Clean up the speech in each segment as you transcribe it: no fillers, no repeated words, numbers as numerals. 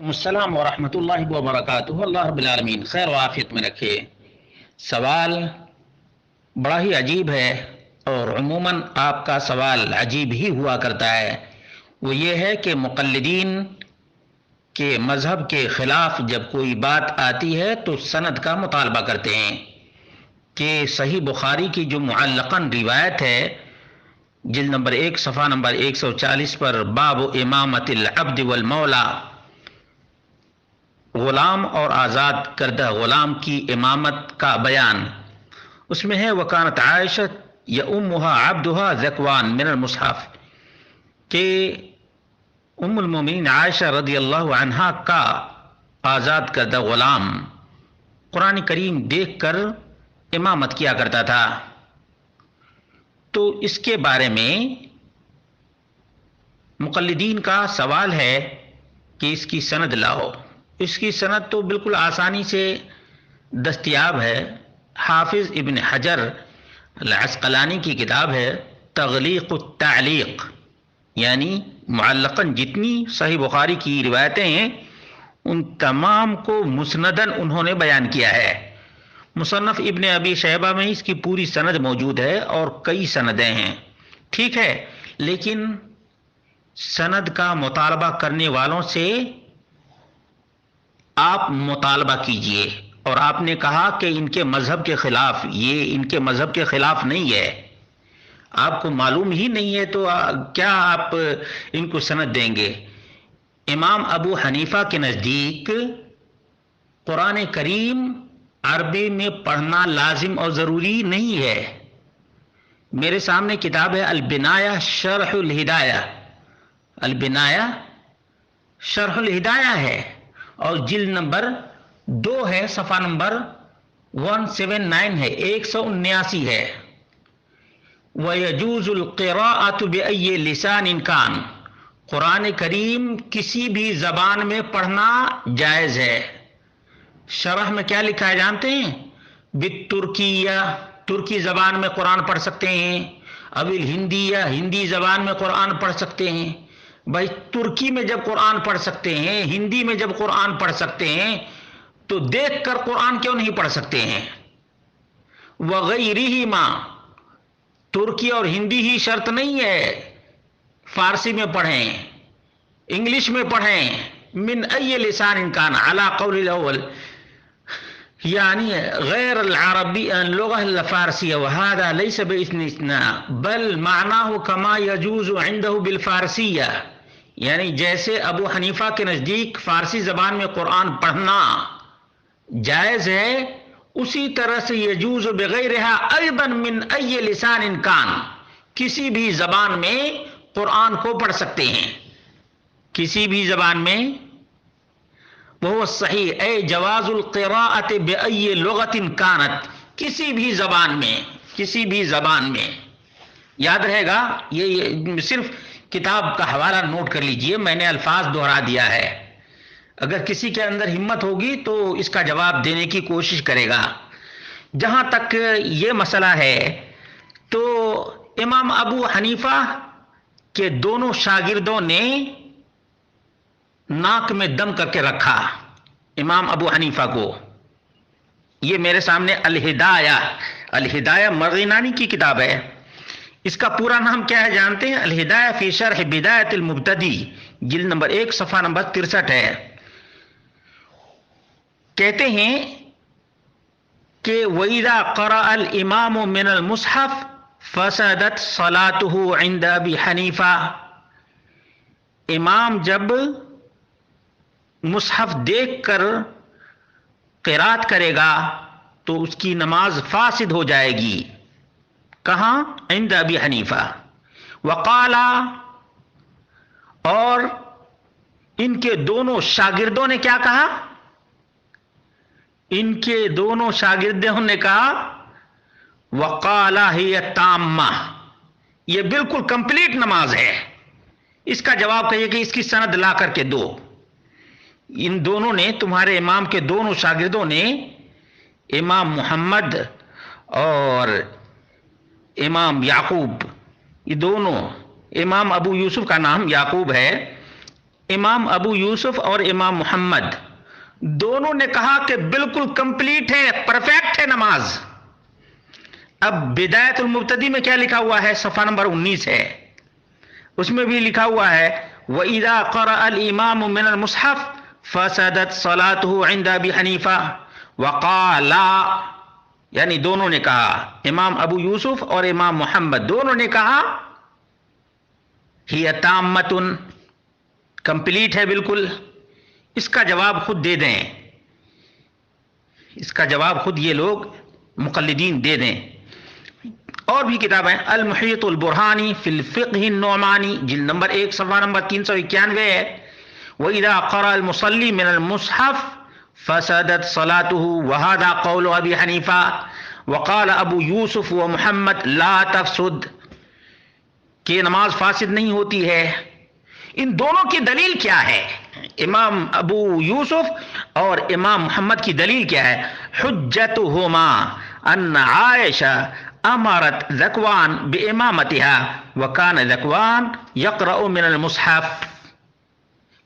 السلام ورحمۃ اللہ وبرکاتہ۔ اللہ رب العالمین خیر و عافیت میں رکھے۔ سوال بڑا ہی عجیب ہے اور عموماً آپ کا سوال عجیب ہی ہوا کرتا ہے۔ وہ یہ ہے کہ مقلدین کے مذہب کے خلاف جب کوئی بات آتی ہے تو سند کا مطالبہ کرتے ہیں کہ صحیح بخاری کی جو معلقاً روایت ہے جلد نمبر 1 صفحہ نمبر 140 پر باب امامت العبد والمولا، غلام اور آزاد کردہ غلام کی امامت کا بیان، اس میں ہے وکانت عائشہ یؤمھا عبدھا ذکوان من المصحف، کہ ام المومنین عائشہ رضی اللہ عنہا کا آزاد کردہ غلام قرآن کریم دیکھ کر امامت کیا کرتا تھا۔ تو اس کے بارے میں مقلدین کا سوال ہے کہ اس کی سند لاؤ۔ اس کی سند تو بالکل آسانی سے دستیاب ہے۔ حافظ ابن حجر العسقلانی کی کتاب ہے تغلیق التعلیق، یعنی معلقاً جتنی صحیح بخاری کی روایتیں ہیں ان تمام کو مسنداً انہوں نے بیان کیا ہے۔ مصنف ابن ابی شیبہ میں اس کی پوری سند موجود ہے اور کئی سندیں ہیں، ٹھیک ہے، لیکن سند کا مطالبہ کرنے والوں سے آپ مطالبہ کیجئے، اور آپ نے کہا کہ ان کے مذہب کے خلاف، یہ ان کے مذہب کے خلاف نہیں ہے، آپ کو معلوم ہی نہیں ہے تو کیا آپ ان کو سند دیں گے؟ امام ابو حنیفہ کے نزدیک قرآن کریم عربی میں پڑھنا لازم اور ضروری نہیں ہے۔ میرے سامنے کتاب ہے البنایہ شرح الہدایہ، البنایہ شرح الہدایہ ہے اور جلد نمبر 2 ہے، صفحہ نمبر 179 ہے، 179 ہے۔ وَيَجُوزُ الْقِرَاءَةُ بِأَيِّ لِسَانٍ كَانَ، قرآن کریم کسی بھی زبان میں پڑھنا جائز ہے۔ شرح میں کیا لکھا ہے جانتے ہیں؟ بالترکیہ، ترکی زبان میں قرآن پڑھ سکتے ہیں، اب الہندیہ، ہندی زبان میں قرآن پڑھ سکتے ہیں۔ بھائی ترکی میں جب قرآن پڑھ سکتے ہیں، ہندی میں جب قرآن پڑھ سکتے ہیں تو دیکھ کر قرآن کیوں نہیں پڑھ سکتے ہیں؟ وغیرہما، ترکی اور ہندی ہی شرط نہیں ہے، فارسی میں پڑھیں، انگلش میں پڑھیں، من ای لسان کان علی قول الاول، یعنی غیر العربی اللغة الفارسیہ، وهذا ليس باستثناء بل معناه كما يجوز عنده بالفارسیہ، یعنی جیسے ابو حنیفہ کے نزدیک فارسی زبان میں قرآن پڑھنا جائز ہے، اسی طرح سے یجوز بغیرها ایضا من ای لسان کان، کسی بھی زبان میں قرآن کو پڑھ سکتے ہیں، کسی بھی زبان میں۔ وہ صحیح اے جواز القراءۃ بأی لغۃ کانت، کسی بھی زبان میں، کسی بھی زبان میں، یاد رہے گا، یہ صرف کتاب کا حوالہ نوٹ کر لیجئے، میں نے الفاظ دہرا دیا ہے، اگر کسی کے اندر ہمت ہوگی تو اس کا جواب دینے کی کوشش کرے گا۔ جہاں تک یہ مسئلہ ہے تو امام ابو حنیفہ کے دونوں شاگردوں نے ناک میں دم کر کے رکھا امام ابو حنیفہ کو۔ یہ میرے سامنے الہدایہ، الہدایہ مرغینانی کی کتاب ہے، اس کا پورا نام کیا ہے جانتے ہیں؟ الہدایہ فی شرح بدایۃ المبتدی، جلد نمبر 1 صفحہ نمبر 63 ہے۔ کہتے ہیں کہ وَإِذَا قَرَأَ الْإِمَامُ مِنَ الْمُصْحَفِ فَسَدَتْ صَلَاتُهُ عِنْدَ أَبِي حنیفہ، امام جب مصحف دیکھ کر قرات کرے گا تو اس کی نماز فاسد ہو جائے گی۔ کہاں؟ عند ابی حنیفہ۔ وقال، اور ان کے دونوں شاگردوں نے کیا کہا؟ ان کے دونوں شاگردوں نے کہا وقال ہی تامہ، یہ بالکل کمپلیٹ نماز ہے۔ اس کا جواب کہیے کہ اس کی سند لا کر کے دو۔ ان دونوں نے، تمہارے امام کے دونوں شاگردوں نے، امام محمد اور امام یعقوب، یہ دونوں، امام ابو یوسف کا نام یعقوب ہے، امام ابو یوسف اور امام محمد دونوں نے کہا کہ بالکل کمپلیٹ ہے، پرفیکٹ ہے نماز۔ اب بدایت المبتدی میں کیا لکھا ہوا ہے؟ صفحہ نمبر 19 ہے، اس میں بھی لکھا ہوا ہے وَإِذَا قَرَأَ الْإِمَامُ مِنَ الْمُصْحَفِ فَسَدَتْ صَلَاتُهُ عِنْدَ أَبِي حَنِیفَةَ وَقَالَا، یعنی دونوں نے کہا، امام ابو یوسف اور امام محمد دونوں نے کہا ہی تامۃ، کمپلیٹ ہے بالکل۔ اس کا جواب خود دے دیں، اس کا جواب خود یہ لوگ مقلدین دے دیں۔ اور بھی کتابیں، المحیط البرہانی فی الفقہ النعمانی، جلد نمبر 1 صفحہ نمبر 391 ہے وَإِذَا قَرَأَ الْمُصَلِّي مِنَ الْمُصْحَفِ فَسَدَتْ صَلَاتُهُ وَهَذَا قَوْلُ أَبِي حَنِیفَةَ وَقَالَ أَبُو يُوسُف وَمُحَمَّدْ لَا تَفْسُدْ، کہ نماز فاسد نہیں ہوتی ہے۔ ان دونوں کی دلیل کیا ہے؟ امام ابو یوسف اور امام محمد کی دلیل کیا ہے؟ حجتهما ان عائشہ امرت ذکوان بامامتها وکان ذکوان یقرأ من المصحف۔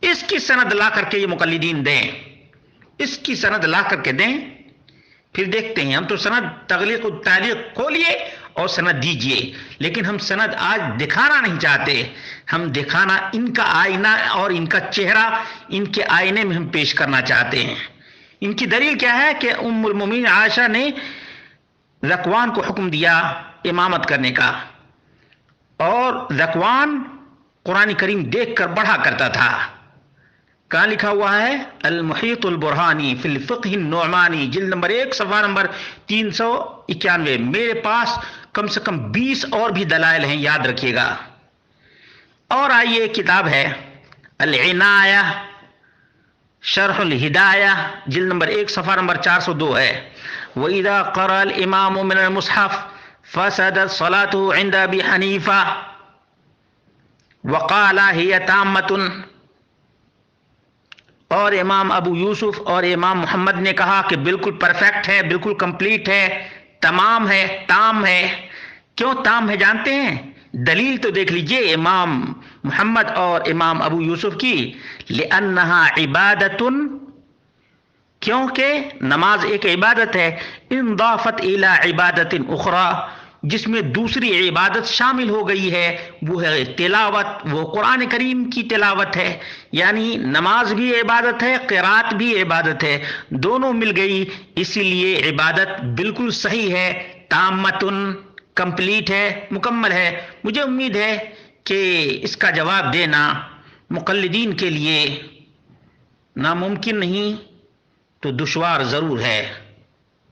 اس کی سند لا کر کے یہ مقلدین دیں، اس کی سند لا کر کے دیں، پھر دیکھتے ہیں۔ ہم تو سند تغلیق و تعلیق کھولیے اور سند دیجئے، لیکن ہم سند آج دکھانا نہیں چاہتے، ہم دکھانا ان کا آئینہ اور ان کا چہرہ ان کے آئینے میں ہم پیش کرنا چاہتے ہیں۔ ان کی دلیل کیا ہے کہ ام المومنین عائشہ نے ذکوان کو حکم دیا امامت کرنے کا، اور ذکوان قرآن کریم دیکھ کر پڑھا کرتا تھا۔ کہاں لکھا ہوا ہے؟ المحیط البرہانی فی الفقہ النعمانی، جلد نمبر 1 صفحہ نمبر 391۔ میرے پاس کم سے کم 20 اور بھی دلائل ہیں، یاد رکھیے گا۔ اور آئیے ایک کتاب ہے العنایہ شرح الہدایہ، جلد نمبر 1 صفحہ نمبر 402 ہے وَإِذَا قَرَأَ الْإِمَامُ مِنَ الْمُصْحَفِ فَسَدَتْ صَلَاتُهُ عِنْدَ أَبِي حَنِیفَةَ وَقَالَ هِیَ تَامَّةٌ، اور امام ابو یوسف اور امام محمد نے کہا کہ بالکل پرفیکٹ ہے، بالکل کمپلیٹ ہے، تمام ہے، تام ہے۔ کیوں تام ہے جانتے ہیں؟ دلیل تو دیکھ لیجئے امام محمد اور امام ابو یوسف کی، لِأَنَّهَا عِبَادَةٌ، کیونکہ نماز ایک عبادت ہے، انضافت الی عبادت اخرى، جس میں دوسری عبادت شامل ہو گئی ہے، وہ ہے تلاوت، وہ قرآن کریم کی تلاوت ہے۔ یعنی نماز بھی عبادت ہے، قرات بھی عبادت ہے، دونوں مل گئی، اسی لیے عبادت بالکل صحیح ہے، تامتن، کمپلیٹ ہے، مکمل ہے۔ مجھے امید ہے کہ اس کا جواب دینا مقلدین کے لیے ناممکن نہیں تو دشوار ضرور ہے۔